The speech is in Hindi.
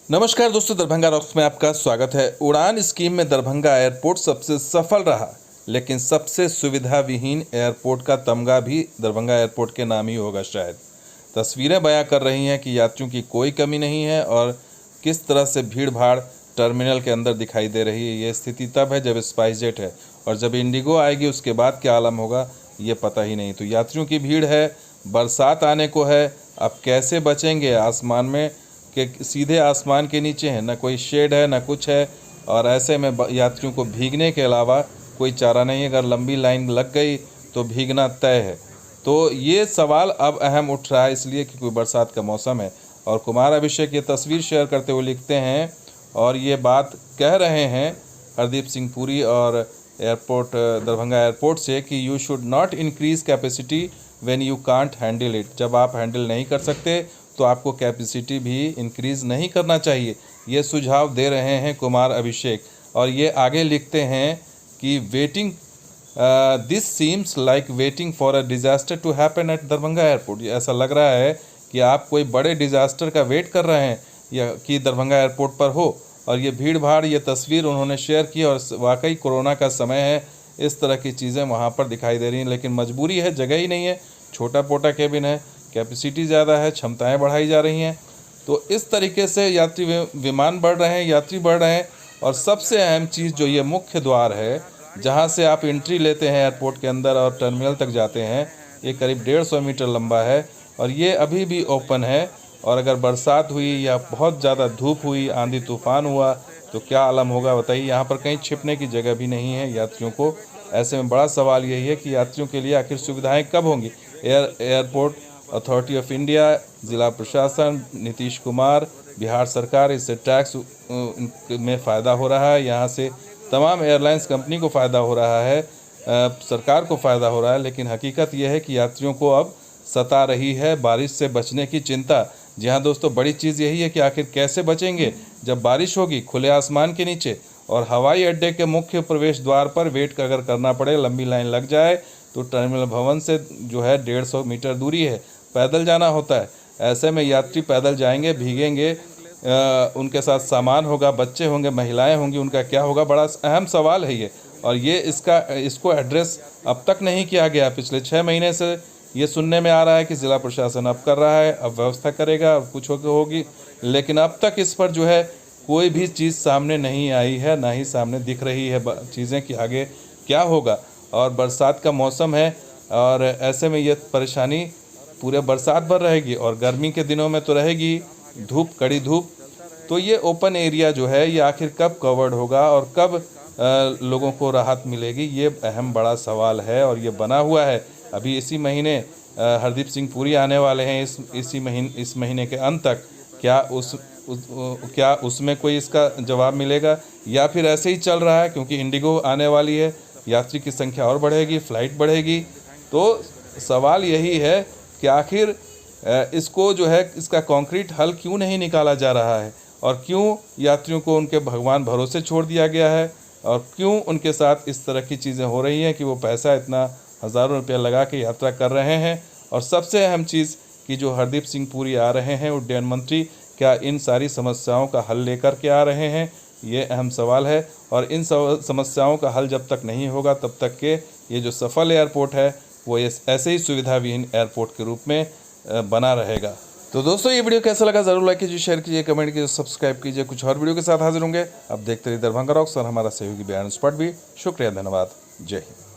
नमस्कार दोस्तों, दरभंगा रॉक्स में आपका स्वागत है। उड़ान स्कीम में दरभंगा एयरपोर्ट सबसे सफल रहा, लेकिन सबसे सुविधा विहीन एयरपोर्ट का तमगा भी दरभंगा एयरपोर्ट के नाम ही होगा शायद। तस्वीरें बयां कर रही हैं कि यात्रियों की कोई कमी नहीं है और किस तरह से भीड़ भाड़ टर्मिनल के अंदर दिखाई दे रही है। ये स्थिति तब है जब स्पाइसजेट है, और जब इंडिगो आएगी उसके बाद क्या आलम होगा ये पता ही नहीं। तो यात्रियों की भीड़ है, बरसात आने को है, अब कैसे बचेंगे? आसमान में के सीधे आसमान के नीचे है, ना कोई शेड है ना कुछ है, और ऐसे में यात्रियों को भीगने के अलावा कोई चारा नहीं है। अगर लंबी लाइन लग गई तो भीगना तय है। तो ये सवाल अब अहम उठ रहा है, इसलिए कि कोई बरसात का मौसम है। और कुमार अभिषेक ये तस्वीर शेयर करते हुए लिखते हैं और ये बात कह रहे हैं हरदीप सिंह पुरी और एयरपोर्ट दरभंगा एयरपोर्ट से कि you should not increase capacity when you can't handle it. जब आप हैंडल नहीं कर सकते तो आपको कैपेसिटी भी इंक्रीज़ नहीं करना चाहिए, ये सुझाव दे रहे हैं कुमार अभिषेक। और ये आगे लिखते हैं कि waiting this seems like waiting for a disaster to happen at Darbhanga airport. ये ऐसा लग रहा है कि आप कोई बड़े डिज़ास्टर का वेट कर रहे हैं या कि दरभंगा एयरपोर्ट पर हो। और ये भीड़ भाड़, ये तस्वीर उन्होंने शेयर की, और वाकई कोरोना का समय है, इस तरह की चीज़ें वहाँ पर दिखाई दे रही हैं। लेकिन मजबूरी है, जगह ही नहीं है, छोटा पोटा केबिन है, कैपेसिटी ज़्यादा है, क्षमताएं बढ़ाई जा रही हैं। तो इस तरीके से यात्री विमान बढ़ रहे हैं, यात्री बढ़ रहे हैं। और सबसे अहम चीज़ जो ये मुख्य द्वार है जहाँ से आप एंट्री लेते हैं एयरपोर्ट के अंदर और टर्मिनल तक जाते हैं, ये करीब 150 मीटर लंबा है और ये अभी भी ओपन है। और अगर बरसात हुई या बहुत ज़्यादा धूप हुई, आंधी तूफान हुआ तो क्या आलम होगा बताइए। यहाँ पर कहीं छिपने की जगह भी नहीं है यात्रियों को। ऐसे में बड़ा सवाल यही है कि यात्रियों के लिए आखिर सुविधाएँ कब होंगी। एयरपोर्ट अथॉरिटी ऑफ इंडिया, ज़िला प्रशासन, नीतीश कुमार, बिहार सरकार, इससे टैक्स में फ़ायदा हो रहा है। यहाँ से तमाम एयरलाइंस कंपनी को फ़ायदा हो रहा है, सरकार को फ़ायदा हो रहा है। लेकिन हकीकत यह है कि यात्रियों को अब सता रही है बारिश से बचने की चिंता। जी हाँ दोस्तों, बड़ी चीज़ यही है कि आखिर कैसे बचेंगे जब बारिश होगी खुले आसमान के नीचे, और हवाई अड्डे के मुख्य प्रवेश द्वार पर वेट अगर करना पड़े, लंबी लाइन लग जाए, तो टर्मिनल भवन से जो है 150 मीटर दूरी है, पैदल जाना होता है। ऐसे में यात्री पैदल जाएंगे, भीगेंगे, उनके साथ सामान होगा, बच्चे होंगे, महिलाएं होंगी, उनका क्या होगा? बड़ा अहम सवाल है ये। और ये इसको एड्रेस अब तक नहीं किया गया। पिछले 6 महीने से ये सुनने में आ रहा है कि ज़िला प्रशासन अब कर रहा है, अब व्यवस्था करेगा, अब कुछ होगी, लेकिन अब तक इस पर जो है कोई भी चीज़ सामने नहीं आई है, ना ही सामने दिख रही है चीज़ें कि आगे क्या होगा। और बरसात का मौसम है और ऐसे में ये परेशानी पूरे बरसात भर रहेगी, और गर्मी के दिनों में तो रहेगी धूप, कड़ी धूप। तो ये ओपन एरिया जो है ये आखिर कब कवर्ड होगा और कब लोगों को राहत मिलेगी, ये अहम बड़ा सवाल है। और ये बना हुआ है अभी इसी महीने हरदीप सिंह पुरी आने वाले हैं इस महीने के अंत तक। क्या उसमें कोई इसका जवाब मिलेगा, या फिर ऐसे ही चल रहा है क्योंकि इंडिगो आने वाली है, यात्री की संख्या और बढ़ेगी, फ़्लाइट बढ़ेगी। तो सवाल यही है कि आखिर इसको जो है इसका कॉन्क्रीट हल क्यों नहीं निकाला जा रहा है, और क्यों यात्रियों को उनके भगवान भरोसे छोड़ दिया गया है, और क्यों उनके साथ इस तरह की चीज़ें हो रही हैं कि वो पैसा इतना हज़ारों रुपया लगा के यात्रा कर रहे हैं। और सबसे अहम चीज़ कि जो हरदीप सिंह पुरी आ रहे हैं उड्डयन मंत्री, क्या इन सारी समस्याओं का हल लेकर के आ रहे हैं, ये अहम सवाल है। और इन समस्याओं का हल जब तक नहीं होगा तब तक के ये जो सफल एयरपोर्ट है वो ऐसे ही सुविधाविहीन एयरपोर्ट के रूप में बना रहेगा। तो दोस्तों, ये वीडियो कैसा लगा ज़रूर लाइक कीजिए, शेयर कीजिए, कमेंट कीजिए, सब्सक्राइब कीजिए। कुछ और वीडियो के साथ हाजिर होंगे। अब देखते रहिए दरभंगा रॉक्स और हमारा सहयोगी बयान स्पॉट भी। शुक्रिया, धन्यवाद, जय हिंद।